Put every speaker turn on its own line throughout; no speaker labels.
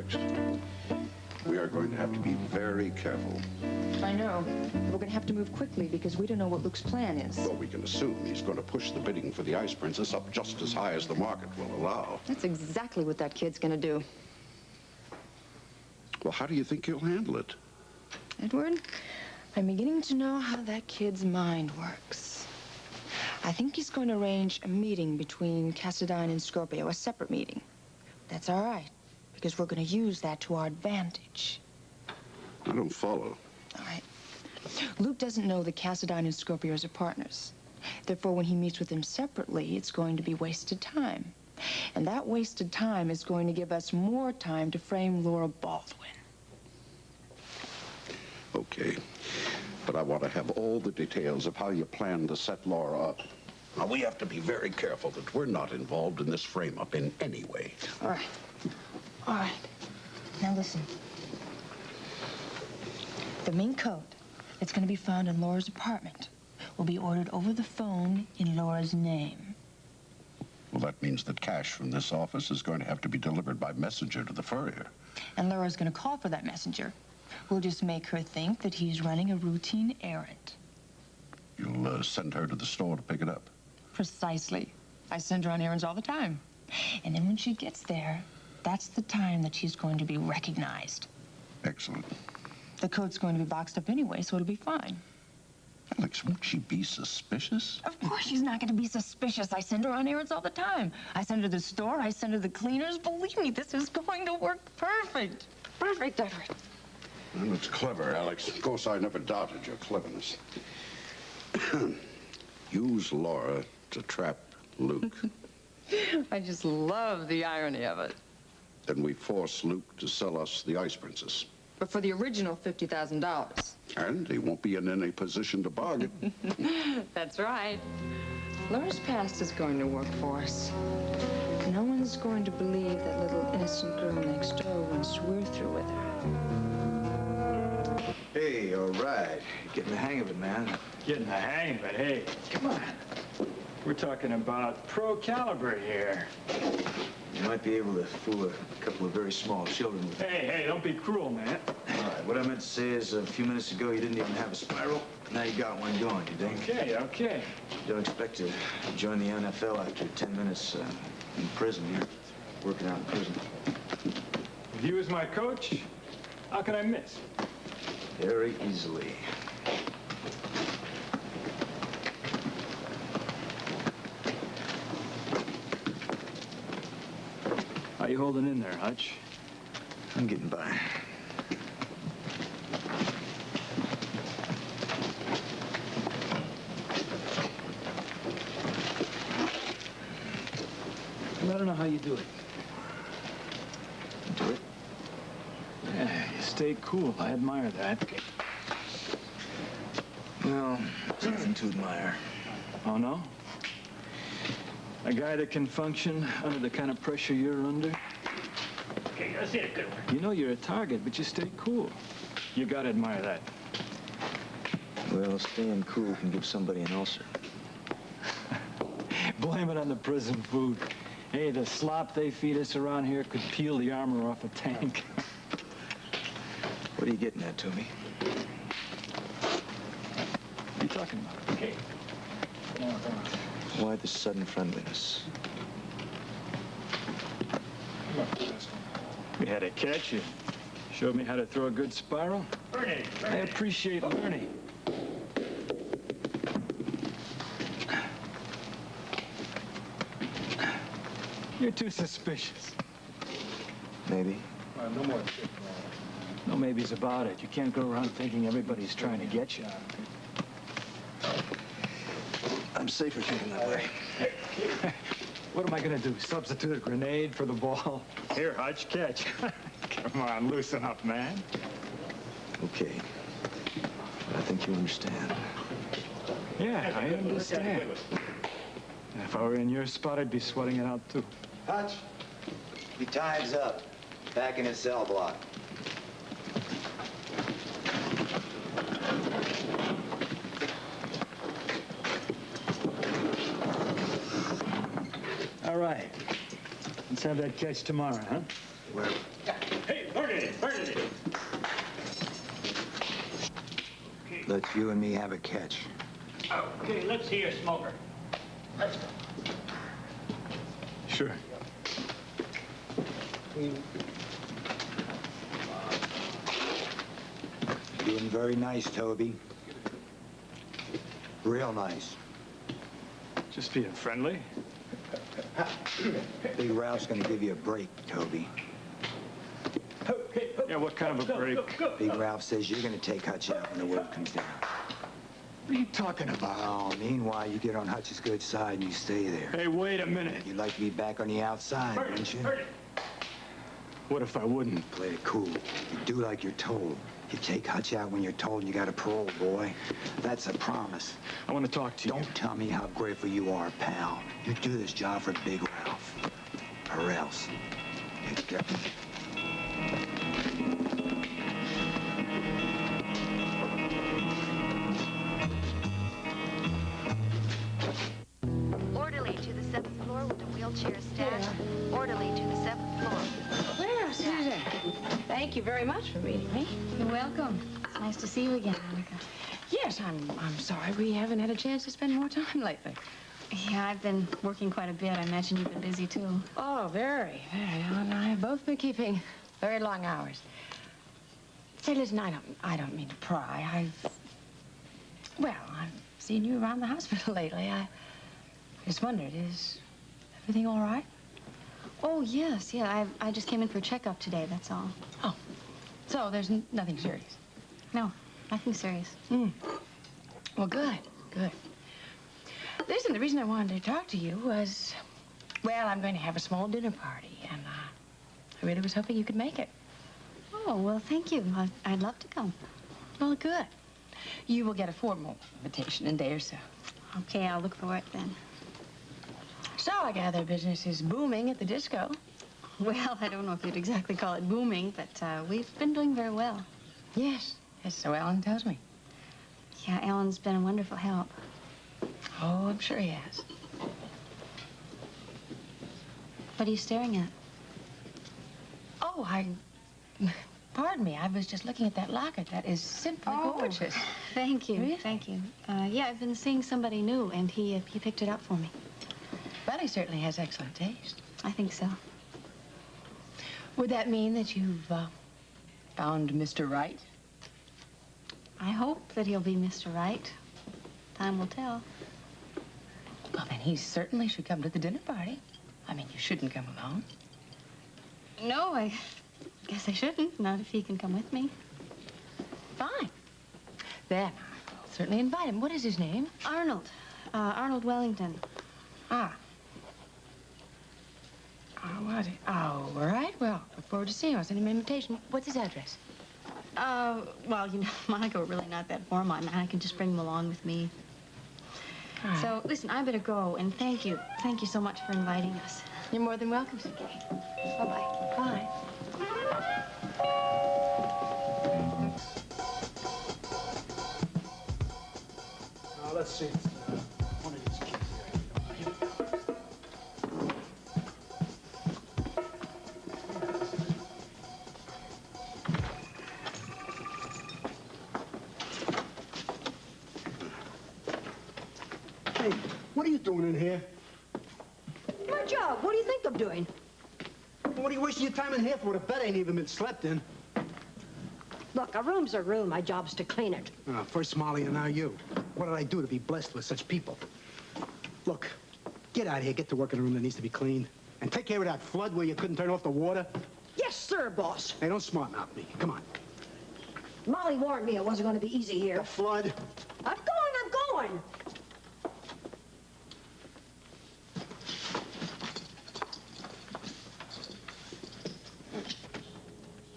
works. We are going to have to be very careful.
I know. We're going to have to move quickly because we don't know what Luke's plan is.
Well, we can assume he's going to push the bidding for the Ice Princess up just as high as the market will allow.
That's exactly what that kid's going to do.
Well, how do you think he'll handle it?
Edward, I'm beginning to know how that kid's mind works. I think he's going to arrange a meeting between Cassadine and Scorpio, a separate meeting. That's all right, because we're going to use that to our advantage.
I don't follow.
All right. Luke doesn't know that Cassadine and Scorpio are partners. Therefore, when he meets with them separately, it's going to be wasted time. And that wasted time is going to give us more time to frame Laura Baldwin.
Okay. But I want to have all the details of how you plan to set Laura up. Now, we have to be very careful that we're not involved in this frame-up in any way.
All right. All right. Now listen. The mink coat that's going to be found in Laura's apartment will be ordered over the phone in Laura's name.
Well, that means that cash from this office is going to have to be delivered by messenger to the furrier.
And Laura's going to call for that messenger. We'll just make her think that he's running a routine errand.
You'll send her to the store to pick it up?
Precisely. I send her on errands all the time. And then when she gets there, that's the time that she's going to be recognized.
Excellent.
The coat's going to be boxed up anyway, so it'll be fine.
Alex, won't she be suspicious?
Of course she's not going to be suspicious. I send her on errands all the time. I send her to the store. I send her to the cleaners. Believe me, this is going to work perfect. Perfect, Edward.
Well, it's clever, Alex. Of course, I never doubted your cleverness. Use Laura to trap Luke.
I just love the irony of it.
Then we force Luke to sell us the Ice Princess.
But for the original $50,000.
And he won't be in any position to bargain.
That's right. Laura's past is going to work for us. No one's going to believe that little innocent girl next door once we're through with her.
Hey, all right. Getting the hang of it, man.
Getting the hang of it, hey. Come on. We're talking about pro caliber here.
You might be able to fool a couple of very small children with it.
Hey, don't be cruel, man.
All right, what I meant to say is a few minutes ago you didn't even have a spiral. Now you got one going, you think?
Okay.
Don't expect to join the NFL after 10 minutes in prison here. Working out in prison.
With you as my coach, how can I miss?
Very easily.
How you holding in there, Hutch?
I'm getting by.
Well, I don't know how you do it.
Do it?
Yeah, you stay cool. I admire that.
Well, there's nothing to admire.
Oh, no? A guy that can function under the kind of pressure you're under? Okay, let's hit a good one. You know you're a target, but you stay cool. You gotta admire that.
Well, staying cool can give somebody an ulcer.
Blame it on the prison food. Hey, the slop they feed us around here could peel the armor off a tank.
What are you getting at, Toby?
What are you talking about? Okay. Come on.
Why the sudden friendliness?
We had a catch. You showed me how to throw a good spiral. I appreciate learning. You're too suspicious.
Maybe.
No more. No maybes about it. You can't go around thinking everybody's trying to get you.
I'm safer thinking that way.
What am I gonna do? Substitute a grenade for the ball? Here, Hutch, catch. Come on, loosen up, man.
Okay. I think you understand.
Yeah, I understand. If I were in your spot, I'd be sweating it out, too.
Hutch, your time's up. Back in his cell block.
All right. Let's have that catch tomorrow, huh?
Where?
Hey,
Let you and me have a catch.
Okay, let's see your smoker. Let's go.
Sure.
Doing very nice, Toby. Real nice.
Just being friendly.
Big Ralph's gonna give you a break, Toby.
Yeah, what kind of a break?
Big Ralph says you're gonna take Hutch out when the word comes down.
What are you talking about?
Oh, meanwhile, you get on Hutch's good side and you stay there.
Hey, wait a minute.
You'd like to be back on the outside, wouldn't you?
What if I wouldn't?
Play it cool. You do like you're told. You take Hutch out when you're told and you got a parole, boy. That's a promise.
I want to talk to you.
Don't tell me how grateful you are, pal. You do this job for Big Ralph. Or else.
Orderly to the 7th floor with a wheelchair stashed. Orderly to the 7th floor.
Well, Susan, thank you very much for meeting me.
You're welcome. It's nice to see you again, Monica.
Yes, I'm sorry we haven't had a chance to spend more time lately.
Yeah, I've been working quite a bit. I imagine you've been busy, too.
Oh, very, very. Ellen and I have both been keeping very long hours. Say, listen, I don't mean to pry. Well, I've seen you around the hospital lately. I just wondered, is everything all right?
Oh, yes, yeah. I just came in for a checkup today, that's all.
Oh, so there's nothing serious?
No, nothing serious.
Well, good, good. Listen, the reason I wanted to talk to you was, well, I'm going to have a small dinner party, and I really was hoping you could make it.
Oh, well, thank you. I'd love to come.
Well, good. You will get a formal invitation in a day or so.
Okay, I'll look for it then.
So I gather business is booming at the disco.
Well, I don't know if you'd exactly call it booming, but we've been doing very well.
Yes, so Alan tells me.
Yeah, Alan's been a wonderful help.
Oh, I'm sure he has.
What are you staring at?
Oh, pardon me, I was just looking at that locket. That is simply gorgeous.
Thank you,
Really?
thank you. Yeah, I've been seeing somebody new, and he picked it up for me.
Well, he certainly has excellent taste.
I think so.
Would that mean that you've found Mr. Right?
I hope that he'll be Mr. Right. Time will tell.
Well, then he certainly should come to the dinner party. I mean, you shouldn't come alone.
No, I guess I shouldn't. Not if he can come with me.
Fine. Then I'll certainly invite him. What is his name?
Arnold. Arnold Wellington.
Ah. Oh, was it? Oh, all right. Well, look forward to seeing him. I'll send him an invitation. What's his address?
Well, you know, Monica, we're really not that formal. I mean, I can just bring him along with me.
All right.
So, listen, I better go, and thank you. Thank you so much for inviting us.
You're more than welcome, Suki.
Bye-bye.
Bye.
Now, let's see. One of these kids here. Hey, what are you doing in here?
My job. What do you think I'm doing?
What are you wasting your time in here for? The bed ain't even been slept in.
Look, a room's a room. My job's to clean it.
First Molly and now you. What did I do to be blessed with such people? Look, get out of here. Get to work in a room that needs to be cleaned. And take care of that flood where you couldn't turn off the water.
Yes, sir, boss.
Hey, don't smart mouth me. Come on.
Molly warned me it wasn't going to be easy here.
The flood.
I'm going.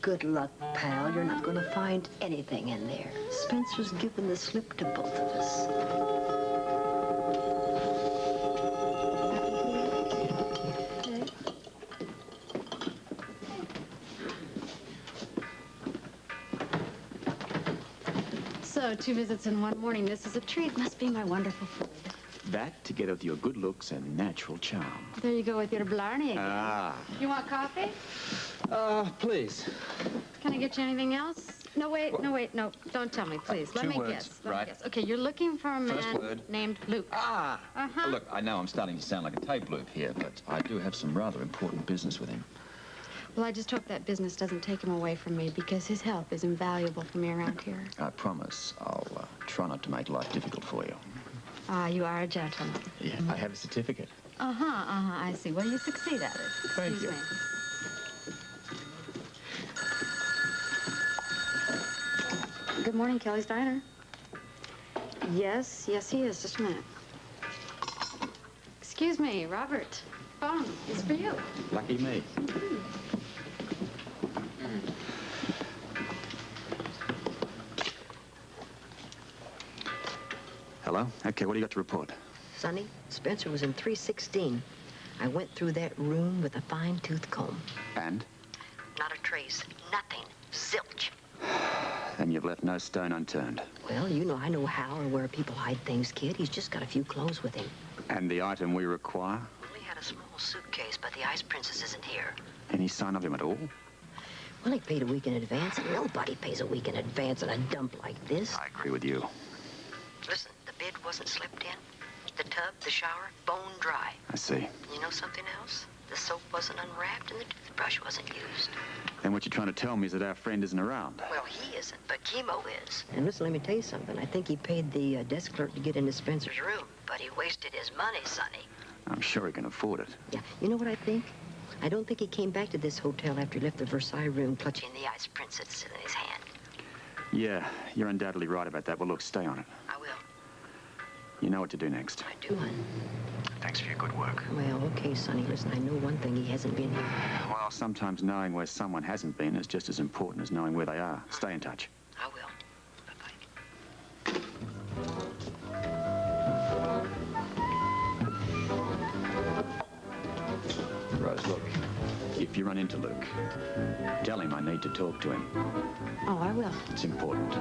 Good luck, pal. You're not going to find anything in there. Spencer's given the slip to both of us.
So, 2 visits in one morning. This is a treat. Must be my wonderful food.
That, together with your good looks and natural charm.
There you go with your blarney again.
Ah.
You want coffee?
Please.
Can I get you anything else? No, wait, no. Don't tell me, please. Let me guess. Let me guess. Okay, you're looking for a man named Luke.
Ah! Look, I know I'm starting to sound like a tape loop here, but I do have some rather important business with him.
Well, I just hope that business doesn't take him away from me, because his help is invaluable for me around here.
I promise I'll try not to make life difficult for you.
Ah, you are a gentleman.
Yeah, I have a certificate.
I see. Well, you succeed at it.
Thank you.
Me. Good morning, Kelly's Diner. Yes, he is. Just a minute. Excuse me, Robert. Phone is for you.
Lucky me. Hello? Okay, what do you got to report?
Sonny, Spencer was in 316. I went through that room with a fine-tooth comb.
And?
Not a trace. Nothing. Zilch.
Then you've left no stone unturned.
Well, you know I know how or where people hide things, kid. He's just got a few clothes with him.
And the item we require?
Only had a small suitcase, but the Ice Princess isn't here.
Any sign of him at all?
Well, he paid a week in advance. Nobody pays a week in advance on a dump like this.
I agree with you.
Listen, the bid wasn't slipped in. The tub, the shower, bone dry.
I see.
You know something else? The soap wasn't unwrapped and the toothbrush wasn't used.
Then what you're trying to tell me is that our friend isn't around.
Well, he isn't, but Kemo is. And listen, let me tell you something. I think he paid the desk clerk to get into Spencer's room, but he wasted his money, Sonny.
I'm sure he can afford it.
Yeah, you know what I think? I don't think he came back to this hotel after he left the Versailles room clutching the Ice Princess in his hand.
Yeah, you're undoubtedly right about that. Well, look, stay on it.
I will.
You know what to do next.
I do, hon.
Thanks for your good work.
Well, okay, Sonny, listen, I know one thing. He hasn't been here.
Well, sometimes knowing where someone hasn't been is just as important as knowing where they are. Stay in touch.
I will.
Rose, look, if you run into Luke, tell him I need to talk to him.
Oh, I will.
It's important.